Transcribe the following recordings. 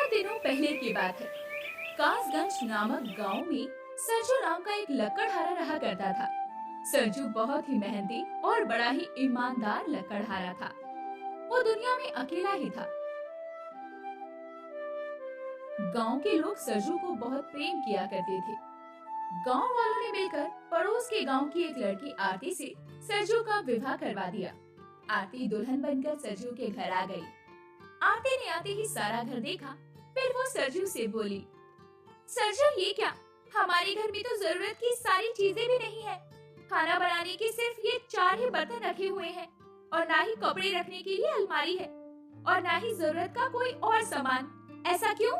बहुत दिनों पहले की बात है। कासगंज नामक गांव में सरजू नाम का एक लकड़हारा रहा करता था। सरजू बहुत ही मेहनती और बड़ा ही ईमानदार लकड़हारा था। वो दुनिया में अकेला ही था। गांव के लोग सरजू को बहुत प्रेम किया करते थे। गांव वालों ने मिलकर पड़ोस के गांव की एक लड़की आरती से सरजू का विवाह करवा दिया। आरती दुल्हन बनकर सरजू के घर आ गई। आरती ने आते ही सारा घर देखा। फिर वो सरजू से बोली, सरजू ये क्या? हमारे घर में तो जरूरत की सारी चीजें भी नहीं है। खाना बनाने के सिर्फ ये 4 ही बर्तन रखे हुए हैं और ना ही कपड़े रखने के लिए अलमारी है और ना ही जरूरत का कोई और सामान। ऐसा क्यों?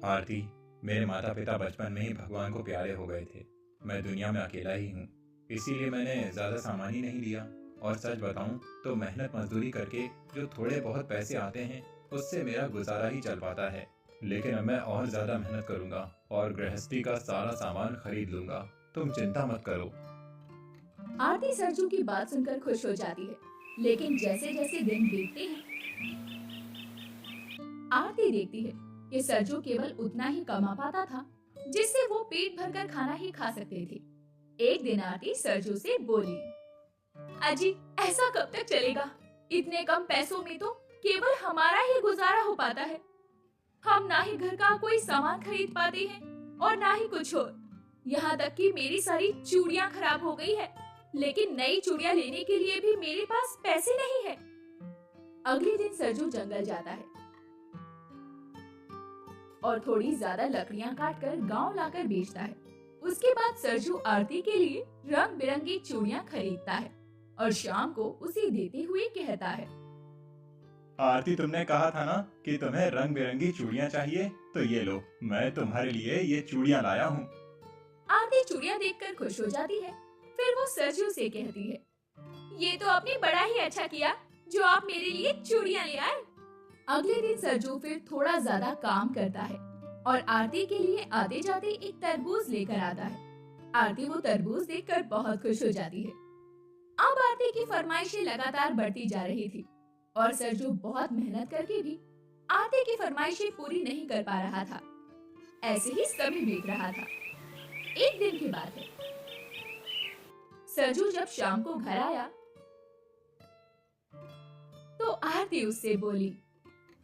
आरती, मेरे माता पिता बचपन में ही भगवान को प्यारे हो गए थे। मैं दुनिया में अकेला ही हूँ, इसीलिए मैंने ज्यादा सामान ही नहीं लिया। और सच बताऊं तो मेहनत मजदूरी करके जो थोड़े बहुत पैसे आते हैं उससे मेरा गुजारा ही चल पाता है। लेकिन अब मैं और ज्यादा मेहनत करूंगा और गृहस्थी का सारा सामान खरीद लूंगा। तुम चिंता मत करो। आरती सरजू की बात सुनकर खुश हो जाती है। लेकिन जैसे जैसे दिन बीतते हैं, आरती देखती है कि सरजू केवल उतना ही कमा पाता था जिससे वो पेट भरकर खाना ही खा सकते थे। एक दिन आरती सरजू से बोली, अजी ऐसा कब तक चलेगा? इतने कम पैसों में तो केवल हमारा ही गुजारा हो पाता है। हम ना ही घर का कोई सामान खरीद पाते हैं और ना ही कुछ और। यहाँ तक कि मेरी सारी चूड़ियाँ खराब हो गई है, लेकिन नई चूड़ियाँ लेने के लिए भी मेरे पास पैसे नहीं है। अगले दिन सरजू जंगल जाता है और थोड़ी ज्यादा लकड़ियाँ काटकर गांव लाकर बेचता है। उसके बाद सरजू आरती के लिए रंग बिरंगी चूड़ियाँ खरीदता है और शाम को उसे देते हुए कहता है, आरती, तुमने कहा था ना कि तुम्हें रंग बिरंगी चूड़ियाँ चाहिए, तो ये लो, मैं तुम्हारे लिए ये चूड़ियाँ लाया हूँ। आरती चूड़ियाँ देखकर खुश हो जाती है। फिर वो सरजू से कहती है, ये तो आपने बड़ा ही अच्छा किया जो आप मेरे लिए चूड़ियाँ ले आए। अगले दिन सरजू फिर थोड़ा ज्यादा काम करता है और आरती के लिए आते जाते एक तरबूज लेकर आता है। आरती वो तरबूज देखकर बहुत खुश हो जाती है। अब आरती की फरमाइशें लगातार बढ़ती जा रही थी और सरजू बहुत मेहनत करके भी आरती की फरमाइशें पूरी नहीं कर पा रहा था। ऐसे ही समय बीत रहा था। एक दिन की बात है। सरजू जब शाम को घर आया तो आरती उससे बोली,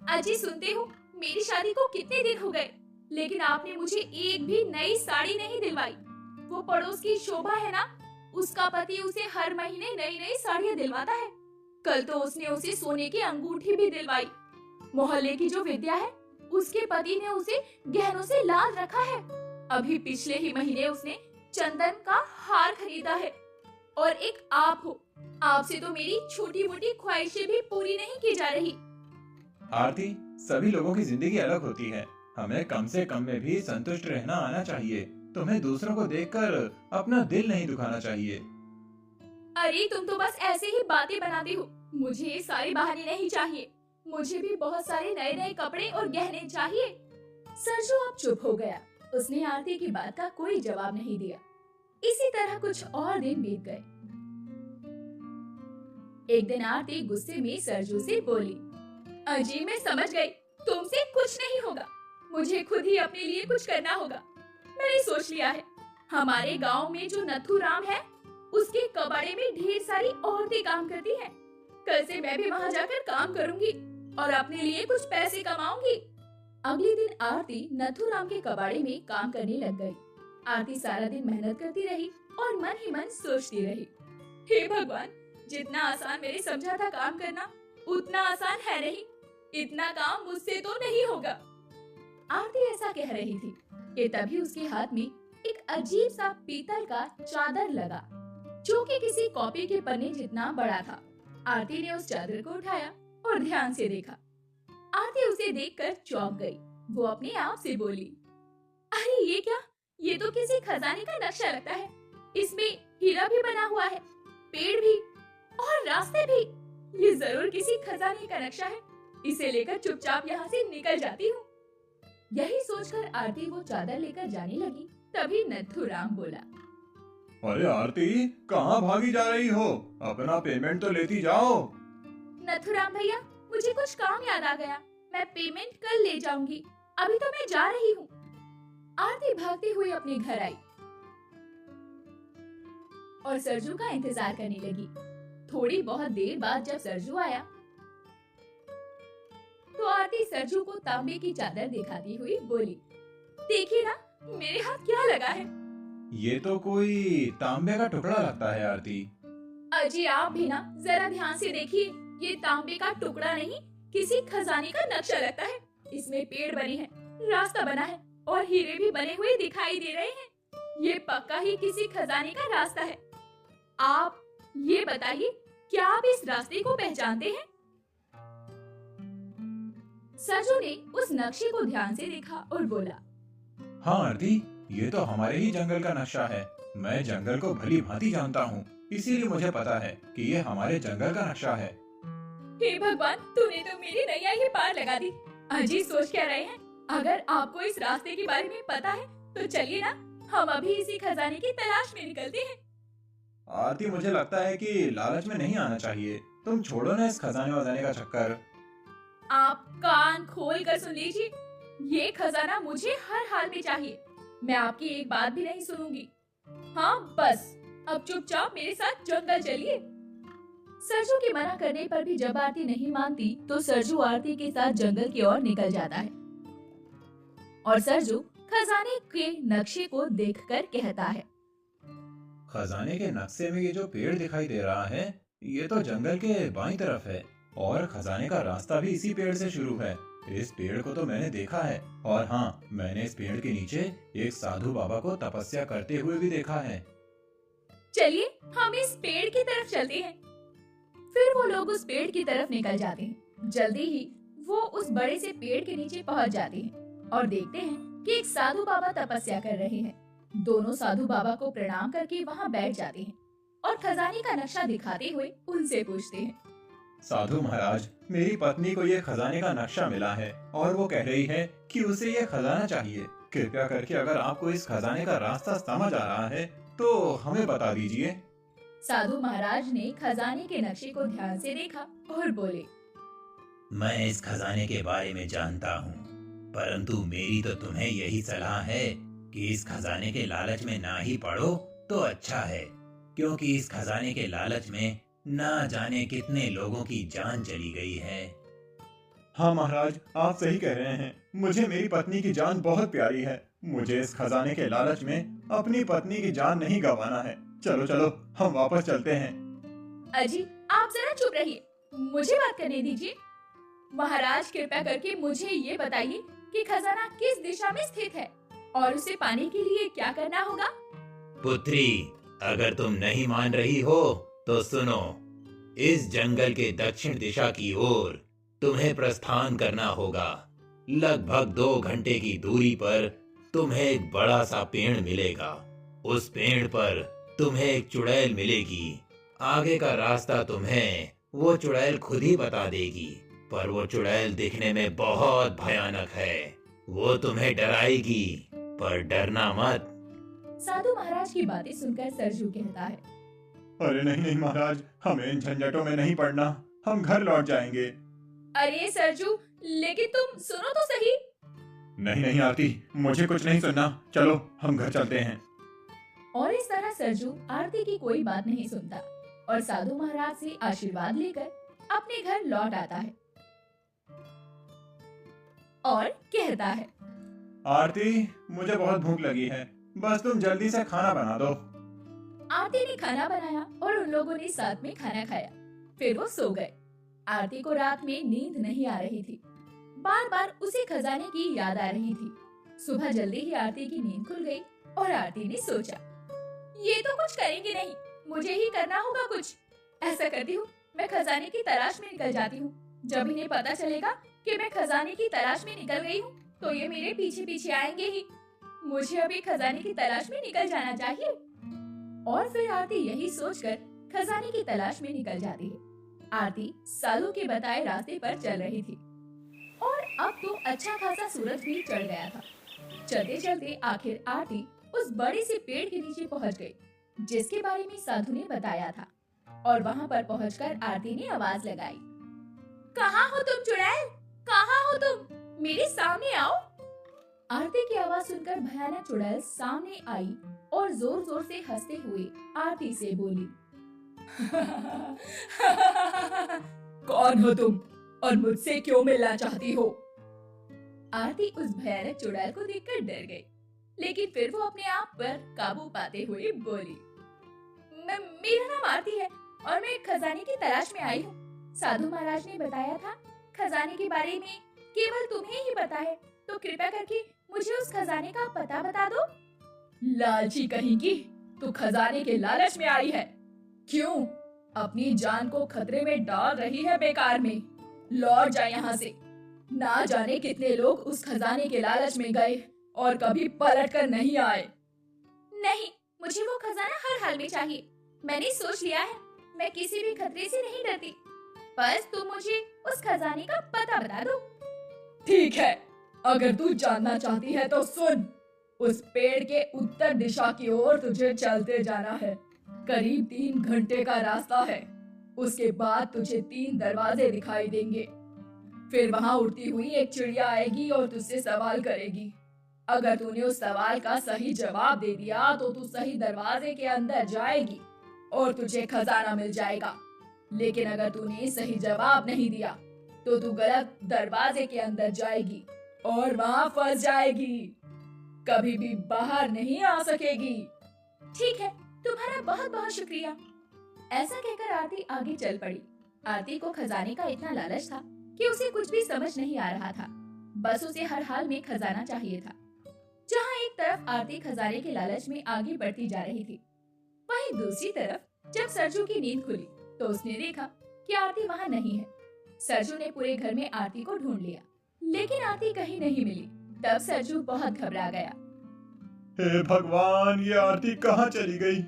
अजी सुनते हो, मेरी शादी को कितने दिन हो गए, लेकिन आपने मुझे एक भी नई साड़ी नहीं दिलवाई। वो पड़ोस की शोभा है ना, उसका पति उसे हर महीने नई नई साड़ियाँ दिलवाता है। कल तो उसने उसे सोने की अंगूठी भी दिलवाई। मोहल्ले की जो विद्या है, उसके पति ने उसे गहनों से लाद रखा है। अभी पिछले ही महीने उसने चंदन का हार खरीदा है। और एक आप हो, आपसे तो मेरी छोटी मोटी ख्वाहिशें भी पूरी नहीं की जा रही। आरती, सभी लोगों की जिंदगी अलग होती है। हमें कम से कम में भी संतुष्ट रहना आना चाहिए। तुम्हें दूसरों को देखकर अपना दिल नहीं दुखाना चाहिए। अरे तुम तो बस ऐसे ही बातें बनाते हो। मुझे ये सारे बहाने नहीं चाहिए। मुझे भी बहुत सारे नए नए कपड़े और गहने चाहिए। सरजू अब चुप हो गया। उसने आरती की बात का कोई जवाब नहीं दिया। इसी तरह कुछ और दिन बीत गए। एक दिन आरती गुस्से में सरजू से बोली, अजी मैं समझ गई, तुमसे कुछ नहीं होगा। मुझे खुद ही अपने लिए कुछ करना होगा। मैंने सोच लिया है। हमारे गांव में जो नथु राम है, उसके कबाड़े में ढेर सारी औरतें काम करती हैं। कल से मैं भी वहां जाकर काम करूंगी और अपने लिए कुछ पैसे कमाऊंगी। अगले दिन आरती नथुराम के कबाड़े में काम करने लग गई। आरती सारा दिन मेहनत करती रही और मन ही मन सोचती रही, हे भगवान, जितना आसान मेरे समझा था काम करना, उतना आसान है नहीं। इतना काम मुझसे तो नहीं होगा। आरती ऐसा कह रही थी कि तभी उसके हाथ में एक अजीब सा पीतल का चादर लगा, जो कि किसी कॉपी के पन्ने जितना बड़ा था। आरती ने उस चादर को उठाया और ध्यान से देखा। आरती उसे देखकर चौंक गई। वो अपने आप से बोली, अरे ये क्या? ये तो किसी खजाने का नक्शा लगता है। इसमें हीरा भी बना हुआ है, पेड़ भी और रास्ते भी। ये जरूर किसी खजाने का नक्शा है। इसे लेकर चुपचाप यहाँ से निकल जाती हूँ। यही सोचकर आरती वो चादर लेकर जाने लगी। तभी नथुराम बोला, अरे आरती, कहाँ भागी जा रही हो? अपना पेमेंट तो लेती जाओ। नथुराम भैया, मुझे कुछ काम याद आ गया। मैं पेमेंट कल ले जाऊंगी, अभी तो मैं जा रही हूँ। आरती भागते हुए अपने घर आई और सरजू का इंतजार करने लगी। थोड़ी बहुत देर बाद जब सरजू आया तो आरती सरजू को तांबे की चादर दिखाती हुई बोली, देखिए ना मेरे हाथ क्या लगा है। ये तो कोई तांबे का टुकड़ा लगता है आरती। अजी आप भी ना जरा ध्यान से देखिए, ये तांबे का टुकड़ा नहीं, किसी खजाने का नक्शा लगता है। इसमें पेड़ बने हैं, रास्ता बना है और हीरे भी बने हुए दिखाई दे रहे हैं। ये पक्का ही किसी खजाने का रास्ता है। आप ये बताइए, क्या आप इस रास्ते को पहचानते हैं? सरजू ने उस नक्शे को ध्यान से देखा और बोला, हाँ आरती, ये तो हमारे ही जंगल का नक्शा है। मैं जंगल को भली भांति जानता हूँ, इसीलिए मुझे पता है कि ये हमारे जंगल का नक्शा है। हे भगवान, तूने तो मेरी नैया ही पार लगा दी। अजी सोच क्या रहे हैं? अगर आपको इस रास्ते के बारे में पता है तो चलिए ना, हम अभी इसी खजाने की तलाश में निकलते हैं। आरती, मुझे लगता है कि लालच में नहीं आना चाहिए। तुम छोड़ो ना इस खजाने वजाने का चक्कर। आप कान खोल कर सुन लीजिए, ये खजाना मुझे हर हाल में चाहिए। मैं आपकी एक बात भी नहीं सुनूंगी। हाँ बस, अब चुपचाप मेरे साथ जंगल चलिए। सरजू के मना करने पर भी जब आरती नहीं मानती तो सरजू आरती के साथ जंगल की ओर निकल जाता है और सरजू खजाने के नक्शे को देखकर कहता है, खजाने के नक्शे में ये जो पेड़ दिखाई दे रहा है, ये तो जंगल के बाईं तरफ है और खजाने का रास्ता भी इसी पेड़ से शुरू है। इस पेड़ को तो मैंने देखा है और हाँ, मैंने इस पेड़ के नीचे एक साधु बाबा को तपस्या करते हुए भी देखा है। चलिए हम इस पेड़ की तरफ चलते हैं। फिर वो लोग उस पेड़ की तरफ निकल जाते हैं। जल्दी ही वो उस बड़े से पेड़ के नीचे पहुंच जाते हैं और देखते हैं कि एक साधु बाबा तपस्या कर रहे हैं। दोनों साधु बाबा को प्रणाम करके वहाँ बैठ जाते हैं और खजाने का नक्शा दिखाते हुए उनसे पूछते हैं, साधु महाराज, मेरी पत्नी को ये खजाने का नक्शा मिला है और वो कह रही है कि उसे ये खजाना चाहिए। कृपया करके अगर आपको इस खजाने का रास्ता समझ आ रहा है तो हमें बता दीजिए। साधु महाराज ने खजाने के नक्शे को ध्यान से देखा और बोले, मैं इस खजाने के बारे में जानता हूँ, परंतु मेरी तो तुम्हें यही सलाह है कि इस खजाने के लालच में ना ही पड़ो तो अच्छा है, क्योंकि इस खजाने के लालच में ना जाने कितने लोगों की जान चली गई है। हाँ महाराज, आप सही कह रहे हैं। मुझे मेरी पत्नी की जान बहुत प्यारी है। मुझे इस खजाने के लालच में अपनी पत्नी की जान नहीं गंवाना है। चलो चलो, हम वापस चलते हैं। अजी आप जरा चुप रहिए, मुझे बात करने दीजिए। महाराज कृपया करके मुझे ये बताइए कि खजाना किस दिशा में स्थित है और उसे पाने के लिए क्या करना होगा। पुत्री, अगर तुम नहीं मान रही हो तो सुनो, इस जंगल के दक्षिण दिशा की ओर तुम्हें प्रस्थान करना होगा। लगभग 2 घंटे की दूरी पर तुम्हें एक बड़ा सा पेड़ मिलेगा। उस पेड़ पर तुम्हें एक चुड़ैल मिलेगी। आगे का रास्ता तुम्हें वो चुड़ैल खुद ही बता देगी, पर वो चुड़ैल दिखने में बहुत भयानक है। वो तुम्हें डराएगी, पर डरना मत। साधु महाराज की बातें सुनकर सरजू कहता है, अरे नहीं नहीं महाराज, हमें इन झंझटों में नहीं पड़ना। हम घर लौट जाएंगे। अरे सरजू, लेकिन तुम सुनो तो सही। नहीं नहीं आरती, मुझे कुछ नहीं सुनना। चलो हम घर चलते हैं। और इस तरह सरजू आरती की कोई बात नहीं सुनता और साधु महाराज से आशीर्वाद लेकर अपने घर लौट आता है और कहता है, आरती, मुझे बहुत भूख लगी है, बस तुम जल्दी से खाना बना दो। आरती ने खाना बनाया और उन लोगों ने साथ में खाना खाया। फिर वो सो गए। आरती को रात में नींद नहीं आ रही थी, बार बार उसे खजाने की याद आ रही थी। सुबह जल्दी ही आरती की नींद खुल गई और आरती ने सोचा, ये तो कुछ करेंगे नहीं, मुझे ही करना होगा कुछ। ऐसा करती हूँ, मैं खजाने की तलाश में निकल जाती हूँ। जब इन्हें पता चलेगा कि मैं खजाने की तलाश में निकल गई हूँ तो ये मेरे पीछे पीछे आएंगे ही। मुझे अभी खजाने की तलाश में निकल जाना चाहिए। और फिर आरती यही सोचकर खजाने की तलाश में निकल जाती है। आरती साधु के बताए रास्ते पर चल रही थी और अब तो अच्छा खासा सूरज भी चढ़ गया था। चलते चलते आखिर आरती उस बड़े से पेड़ के नीचे पहुंच गई, जिसके बारे में साधु ने बताया था। और वहां पर पहुंचकर आरती ने आवाज लगाई, कहाँ हो तुम चुड़ैल? कहाँ हो तुम? मेरे सामने आओ। आरती की आवाज सुनकर भयानक चुड़ैल सामने आई और जोर जोर से हंसते हुए आरती से बोली, कौन हो तुम और मुझसे क्यों मिलना चाहती हो? आरती उस भयानक चुड़ैल को देखकर डर गई, लेकिन फिर वो अपने आप पर काबू पाते हुए बोली, मेरा नाम आरती है और मैं खजाने की तलाश में आई हूँ। साधु महाराज ने बताया था खजाने के बारे में केवल तुम्हें ही पता है, तो कृपया करके मुझे उस खजाने का पता बता दो। लालची कहेंगी, तू खजाने के लालच में आई है। क्यों? अपनी जान को खतरे में डाल रही है बेकार में। लौट जा यहाँ से। ना जाने कितने लोग उस खजाने के लालच में गए और कभी पलट कर नहीं आए। नहीं, मुझे वो खजाना हर हाल में चाहिए। मैंने सोच लिया है, मैं किसी भी खतरे से नहीं डरती। बस तुम मुझे उस खजाने का पता बता दो। ठीक है, अगर तू जानना चाहती है तो सुन। उस पेड़ के उत्तर दिशा की ओर तुझे चलते जाना है। करीब 3 घंटे का रास्ता है। उसके बाद तुझे 3 दरवाजे दिखाई देंगे। फिर वहाँ उड़ती हुई एक चिड़िया आएगी और तुझसे सवाल करेगी। अगर तूने उस सवाल का सही जवाब दे दिया तो तू सही दरवाजे के अंदर जाएगी और तुझे खजाना मिल जाएगा। लेकिन अगर तूने सही जवाब नहीं दिया तो तू गलत दरवाजे के अंदर जाएगी और वहाँ फंस जाएगी। कभी भी बाहर नहीं आ सकेगी। ठीक है, तुम्हारा बहुत बहुत शुक्रिया। ऐसा कहकर आरती आगे चल पड़ी। आरती को खजाने का इतना लालच था कि उसे कुछ भी समझ नहीं आ रहा था। बस उसे हर हाल में खजाना चाहिए था। जहाँ एक तरफ आरती खजाने के लालच में आगे बढ़ती जा रही थी, वहीं दूसरी तरफ जब सरजू की नींद खुली तो उसने देखा कि आरती वहाँ नहीं है। सरजू ने पूरे घर में आरती को ढूंढ लिया, लेकिन आरती कहीं नहीं मिली। तब सरजू बहुत घबरा गया। हे भगवान, ये आरती कहाँ चली गई?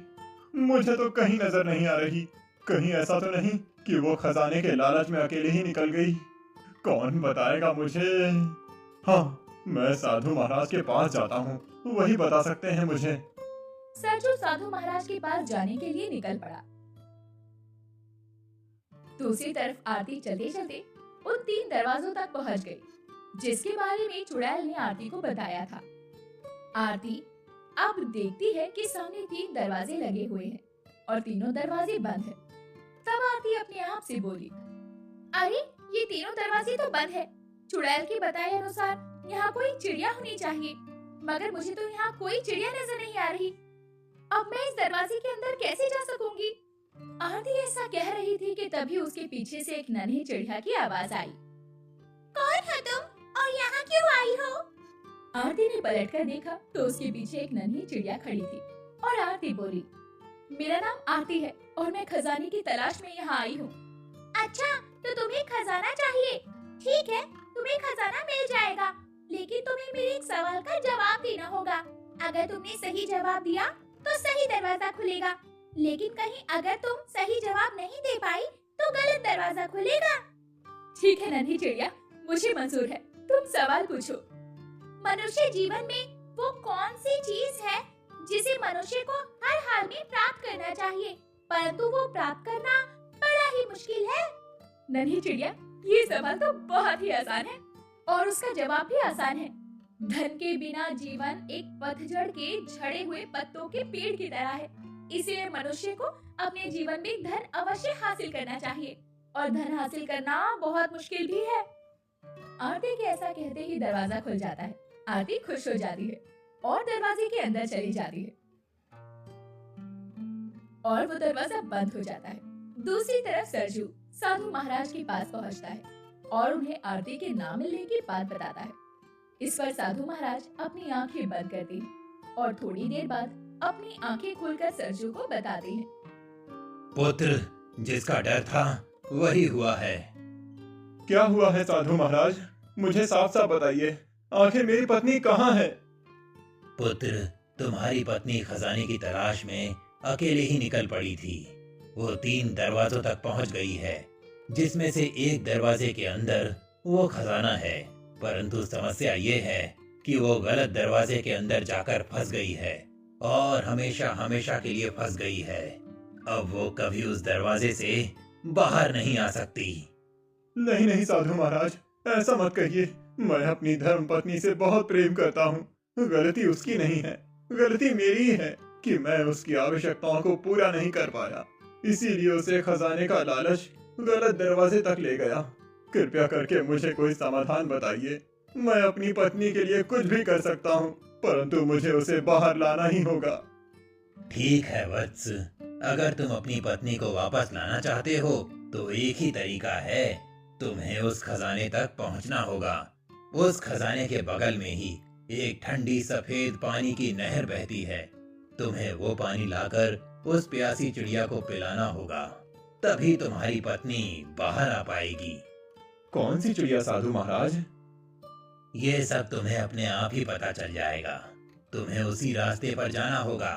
मुझे तो कहीं नजर नहीं आ रही। कहीं ऐसा तो नहीं कि वो खजाने के लालच में अकेले ही निकल गई? कौन बताएगा मुझे? हाँ, मैं साधु महाराज के पास जाता हूँ, वही बता सकते हैं मुझे। सरजू साधु महाराज के पास जाने के लिए निकल पड़ा। दूसरी तरफ आरती चलते चलते उन 3 दरवाजों तक पहुँच गई, जिसके बारे में चुड़ैल ने आरती को बताया था। आरती अब देखती है कि सामने 3 दरवाजे लगे हुए हैं और तीनों दरवाजे बंद हैं। तब आरती अपने आप से बोली, अरे ये तीनों दरवाजे तो बंद है। चुड़ैल के बताए अनुसार यहाँ कोई चिड़िया होनी चाहिए, मगर मुझे तो यहाँ कोई चिड़िया नजर नहीं आ रही। अब मैं इस दरवाजे के अंदर कैसे जा सकूंगी? आरती ऐसा कह रही थी कि तभी उसके पीछे से एक नन्ही चिड़िया की आवाज आई। कौन हो तुम और यहाँ क्यों आई हो? आरती ने पलटकर देखा तो उसके पीछे एक नन्ही चिड़िया खड़ी थी और आरती बोली, मेरा नाम आरती है और मैं खजाने की तलाश में यहाँ आई हूँ। अच्छा, तो तुम्हें खजाना चाहिए? ठीक है, तुम्हें खजाना मिल जाएगा, लेकिन तुम्हें मेरे एक सवाल का जवाब देना होगा। अगर तुमने सही जवाब दिया तो सही दरवाजा खुलेगा, लेकिन कहीं अगर तुम सही जवाब नहीं दे पाई तो गलत दरवाजा खुलेगा। ठीक है नन्ही चिड़िया, मुझे मंजूर है, तुम सवाल पूछो। मनुष्य जीवन में वो कौन सी चीज है जिसे मनुष्य को हर हाल में प्राप्त करना चाहिए, परंतु वो प्राप्त करना बड़ा ही मुश्किल है? नन्ही चिड़िया, ये सवाल तो बहुत ही आसान है और उसका जवाब भी आसान है। धन के बिना जीवन एक पतझड़ के झड़े हुए पत्तों के पेड़ की तरह है। इसलिए मनुष्य को अपने जीवन में धन अवश्य हासिल करना चाहिए और धन हासिल करना बहुत मुश्किल भी है। आरती के ऐसा कहते ही दरवाजा खुल जाता है। आरती खुश हो जाती है और दरवाजे के अंदर चली जाती है और वो दरवाजा बंद हो जाता है। दूसरी तरफ सरजू साधु महाराज के पास पहुंचता है और उन्हें आरती के ना मिलने की बात बताता है। इस पर साधु महाराज अपनी आंखें बंद करते हैं और थोड़ी देर बाद अपनी आंखें खोलकर सरजू को बताते हैं। पुत्र, जिसका डर था वही हुआ है। क्या हुआ है साधु महाराज? मुझे साफ साफ बताइए, आखिर मेरी पत्नी कहाँ है? पुत्र, तुम्हारी पत्नी खजाने की तलाश में अकेले ही निकल पड़ी थी। वो 3 दरवाजों तक पहुंच गई है, जिसमें से एक दरवाजे के अंदर वो खजाना है, परंतु समस्या ये है कि वो गलत दरवाजे के अंदर जाकर फंस गई है और हमेशा हमेशा के लिए फंस गई है। अब वो कभी उस दरवाजे से बाहर नहीं आ सकती। नहीं नहीं साधु महाराज, ऐसा मत कहिए। मैं अपनी धर्म पत्नी से बहुत प्रेम करता हूँ। गलती उसकी नहीं है, गलती मेरी ही है कि मैं उसकी आवश्यकताओं को पूरा नहीं कर पाया। इसीलिए उसे खजाने का लालच गलत दरवाजे तक ले गया। कृपया करके मुझे कोई समाधान बताइए। मैं अपनी पत्नी के लिए कुछ भी कर सकता हूँ, परंतु मुझे उसे बाहर लाना ही होगा। ठीक है वत्स, अगर तुम अपनी पत्नी को वापस लाना चाहते हो तो एक ही तरीका है, तुम्हें उस खजाने तक पहुंचना होगा। उस खजाने के बगल में ही एक ठंडी सफेद पानी की नहर बहती है। तुम्हें वो पानी लाकर उस प्यासी चिड़िया को पिलाना होगा, तभी तुम्हारी पत्नी बाहर आ पाएगी। कौन सी चिड़िया साधु महाराज? ये सब तुम्हें अपने आप ही पता चल जाएगा। तुम्हें उसी रास्ते पर जाना होगा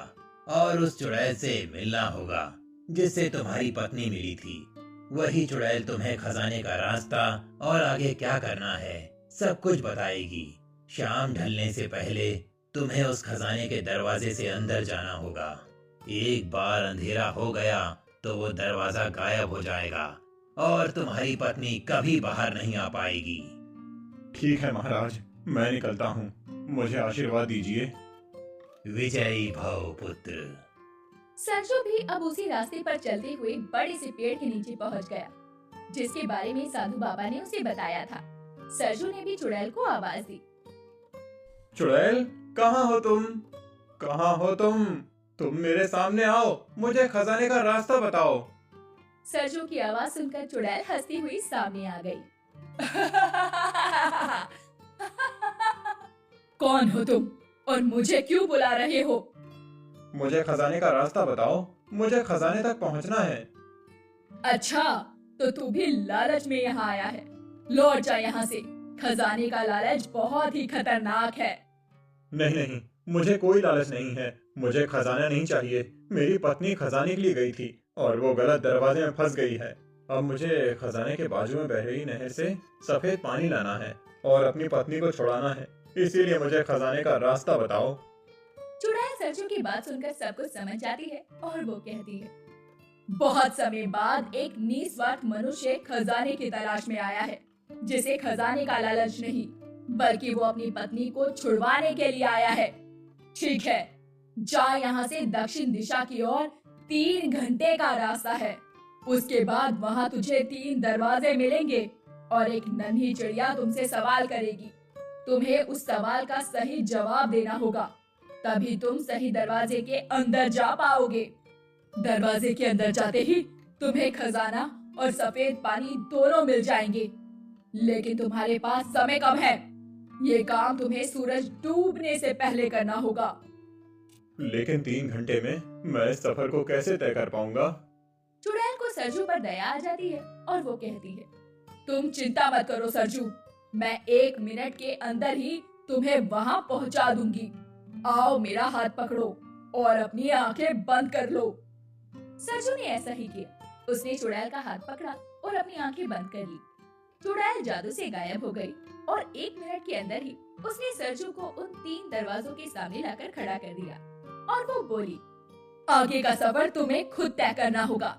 और उस चुड़ैल से मिलना होगा जिससे तुम्हारी पत्नी मिली थी। वही चुड़ैल तुम्हें खजाने का रास्ता और आगे क्या करना है सब कुछ बताएगी। शाम ढलने से पहले तुम्हें उस खजाने के दरवाजे से अंदर जाना होगा। एक बार अंधेरा हो गया तो वो दरवाजा गायब हो जाएगा और तुम्हारी पत्नी कभी बाहर नहीं आ पाएगी। ठीक है महाराज, मैं निकलता हूँ। मुझे आशीर्वाद दीजिए। विजयी भव पुत्र। सरजू भी अब उसी रास्ते पर चलते हुए बड़े से पेड़ के नीचे पहुंच गया, जिसके बारे में साधु बाबा ने उसे बताया था। सरजू ने भी चुड़ैल को आवाज दी। चुड़ैल, कहाँ हो तुम? कहाँ हो तुम? तुम मेरे सामने आओ, मुझे खजाने का रास्ता बताओ। सरजू की आवाज सुनकर चुड़ैल हंसती हुई सामने आ गई। कौन हो तुम और मुझे क्यों बुला रहे हो? मुझे खजाने का रास्ता बताओ, मुझे खजाने तक पहुंचना है। अच्छा, तो तू भी लालच में यहाँ आया है। लौट जा यहाँ से। खजाने का लालच बहुत ही खतरनाक है। नहीं नहीं, मुझे कोई लालच नहीं है। मुझे खजाना नहीं चाहिए। मेरी पत्नी खजाने के लिए गई थी और वो गलत दरवाजे में फंस गई है। अब मुझे खजाने के बाजू में बह रही नहर से सफेद पानी लाना है और अपनी पत्नी को छुड़ाना है। इसीलिए मुझे खजाने का रास्ता बताओ। चुड़ैल सरजू की बात सुनकर सब कुछ समझ जाती है और वो कहती है, बहुत समय बाद एक निस्वार्थ मनुष्य खजाने की तलाश में आया है, जिसे खजाने का लालच नहीं बल्कि वो अपनी पत्नी को छुड़वाने के लिए आया है। ठीक है, जा यहाँ से दक्षिण दिशा की ओर 3 घंटे का रास्ता है। उसके बाद वहाँ तुझे 3 दरवाजे मिलेंगे और एक नन्ही चिड़िया तुमसे सवाल करेगी। तुम्हें उस सवाल का सही जवाब देना होगा, तभी तुम सही दरवाजे के अंदर जा पाओगे। दरवाजे के अंदर जाते ही तुम्हें खजाना और सफेद पानी दोनों मिल जाएंगे, लेकिन तुम्हारे पास समय कम है। ये काम तुम्हें सूरज डूबने से पहले करना होगा। लेकिन 3 घंटे में मैं इस सफर को कैसे तय कर पाऊंगा? चुड़ैल को सरजू पर दया आ जाती है और वो कहती है, तुम चिंता मत करो सरजू, मैं 1 मिनट के अंदर ही तुम्हें वहाँ पहुँचा दूंगी। आओ, मेरा हाथ पकड़ो और अपनी आंखें बंद कर लो। सरजू ने ऐसा ही किया। उसने चुड़ैल का हाथ पकड़ा और अपनी आंखें बंद कर ली। चुड़ैल जादू से गायब हो गई और 1 मिनट के अंदर ही उसने सरजू को उन 3 दरवाजों के सामने लाकर खड़ा कर दिया और वो बोली, आगे का सफर तुम्हें खुद तय करना होगा।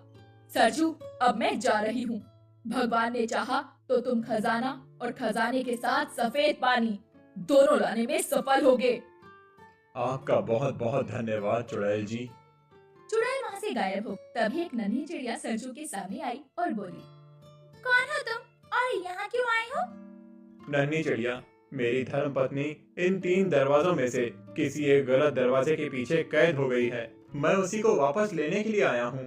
सरजू, अब मैं जा रही हूँ। भगवान ने चाहा तो तुम खजाना और खजाने के साथ सफेद पानी दोनों लाने में सफल होगे। आपका बहुत बहुत धन्यवाद चुड़ैल जी। चुड़ैल वहाँ से गायब हो। तभी एक नन्ही चिड़िया सरजू के सामने आई और बोली, कौन हो तुम और यहाँ क्यों आए हो? नन्ही चिड़िया, मेरी धर्म पत्नी इन 3 दरवाजों में से किसी एक गलत दरवाजे के पीछे कैद हो गई है। मैं उसी को वापस लेने के लिए आया हूँ।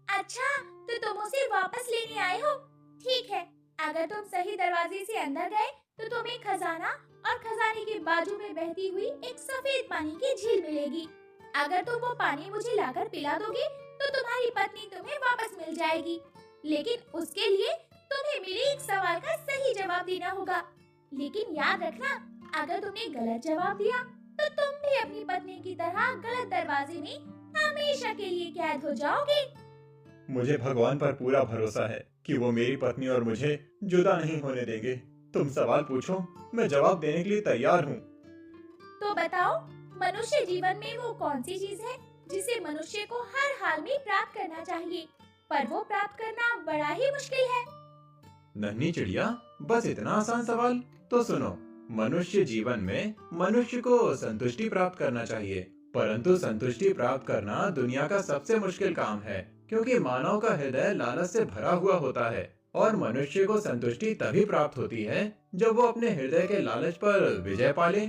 अच्छा, तो तुम उसे वापस लेने आए हो? ठीक है, अगर तुम सही दरवाजे से अंदर गए तो तुम्हें खजाना और खजाने के बाजू में बहती हुई एक सफेद पानी की झील मिलेगी। अगर तुम वो पानी मुझे लाकर पिला दोगे तो तुम्हारी पत्नी तुम्हें वापस मिल जाएगी, लेकिन उसके लिए तुम्हें मेरे एक सवाल का सही जवाब देना होगा। लेकिन याद रखना, अगर तुमने गलत जवाब दिया तो तुम भी अपनी पत्नी की तरह गलत दरवाजे में हमेशा के लिए कैद हो जाओगे। मुझे भगवान पर पूरा भरोसा है कि वो मेरी पत्नी और मुझे जुदा नहीं होने देंगे। तुम सवाल पूछो, मैं जवाब देने के लिए तैयार हूँ। तो बताओ, मनुष्य जीवन में वो कौन सी चीज है जिसे मनुष्य को हर हाल में प्राप्त करना चाहिए, पर वो प्राप्त करना बड़ा ही मुश्किल है? नन्ही चिड़िया, बस इतना आसान सवाल? तो सुनो, मनुष्य जीवन में मनुष्य को संतुष्टि प्राप्त करना चाहिए, परंतु संतुष्टि प्राप्त करना दुनिया का सबसे मुश्किल काम है, क्योंकि मानव का हृदय लालच से भरा हुआ होता है और मनुष्य को संतुष्टि तभी प्राप्त होती है जब वो अपने हृदय के लालच पर विजय पाले।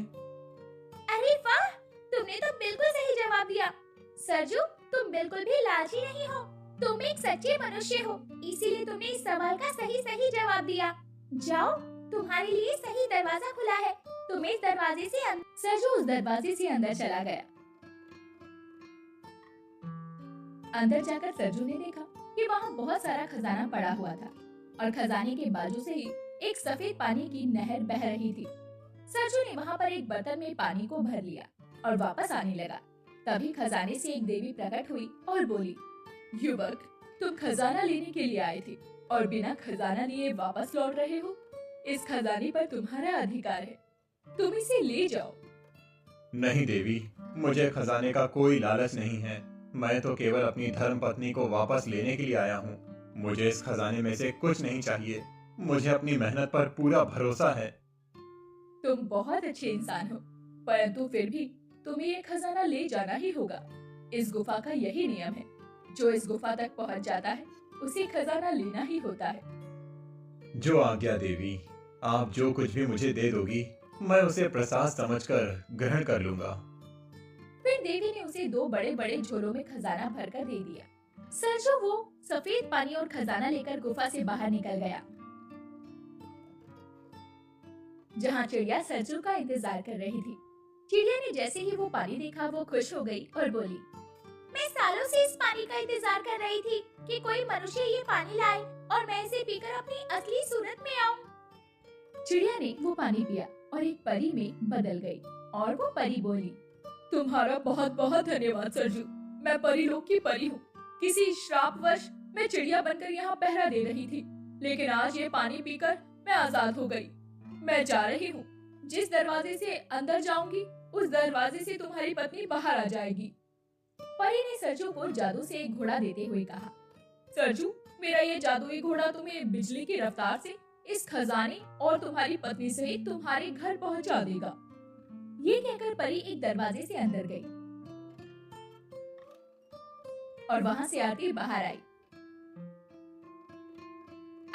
अरे वाह, तुमने तो बिल्कुल सही जवाब दिया। सरजू, तुम बिल्कुल भी लालची नहीं हो, तुम एक सच्चे मनुष्य हो, इसीलिए तुमने इस सवाल का सही सही जवाब दिया। जाओ, तुम्हारे लिए सही दरवाजा खुला है, तुम इस दरवाजे से सरजू उस दरवाजे से अंदर चला गया। अंदर जाकर सरजू ने देखा कि वहाँ बहुत सारा खजाना पड़ा हुआ था और खजाने के बाजू से ही एक सफेद पानी की नहर बह रही थी। सरजू ने वहाँ पर एक बर्तन में पानी को भर लिया और वापस आने लगा। तभी खजाने से एक देवी प्रकट हुई और बोली, युवक, तुम खजाना लेने के लिए आए थे और बिना खजाना लिए वापस लौट रहे हो। इस खजाने पर तुम्हारा अधिकार है, तुम इसे ले जाओ। नहीं देवी, मुझे खजाने का कोई लालच नहीं है। मैं तो केवल अपनी धर्म पत्नी को वापस लेने के लिए आया हूँ। मुझे इस खजाने में से कुछ नहीं चाहिए। मुझे अपनी मेहनत पर पूरा भरोसा है। तुम बहुत अच्छे इंसान हो, परंतु फिर भी तुम्हें ये खजाना ले जाना ही होगा। इस गुफा का यही नियम है, जो इस गुफा तक पहुंच जाता है उसे खजाना लेना ही होता है। जो आज्ञा देवी, आप जो कुछ भी मुझे दे दोगी, मैं उसे प्रसाद समझकर ग्रहण कर लूंगा। फिर देवी ने उसे 2 बड़े बड़े झोलों में खजाना भरकर दे दिया। सरजू वो सफेद पानी और खजाना लेकर गुफा से बाहर निकल गया। जहाँ चिड़िया सरजू का इंतजार कर रही थी। चिड़िया ने जैसे ही वो पानी देखा वो खुश हो गई और बोली, मैं सालों से इस पानी का इंतजार कर रही थी कि कोई मनुष्य ये पानी लाए और मैं इसे पीकर अपनी असली सूरत में आऊं। चिड़िया ने वो पानी पिया और एक परी में बदल गई और वो परी बोली, तुम्हारा बहुत बहुत धन्यवाद सरजू। मैं परी लोग की परी हूँ। किसी श्रापवश मैं चिड़िया बनकर यहाँ पहरा दे रही थी, लेकिन आज ये पानी पीकर मैं आजाद हो गई। मैं जा रही हूँ। जिस दरवाजे से अंदर जाऊंगी उस दरवाजे से तुम्हारी पत्नी बाहर आ जाएगी। परी ने सरजू को जादू से एक घोड़ा देते हुए कहा, सरजू, मेरा ये जादुई घोड़ा तुम्हें बिजली की रफ्तार से इस खजाने और तुम्हारी पत्नी सहित तुम्हारे घर पहुंचा देगा। ये कहकर परी एक दरवाजे से अंदर गई और वहां से आरती बाहर आई।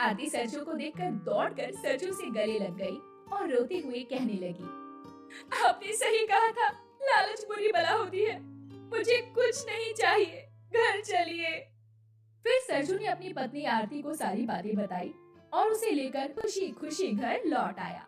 आरती सरजू को देखकर दौड़कर सरजू से गले लग गई और रोते हुए कहने लगी, आपने सही कहा था, लालच बुरी बला होती है। मुझे कुछ नहीं चाहिए, घर चलिए। फिर सरजू ने अपनी पत्नी आरती को सारी बातें बताई और उसे लेकर खुशी खुशी घर लौट आया।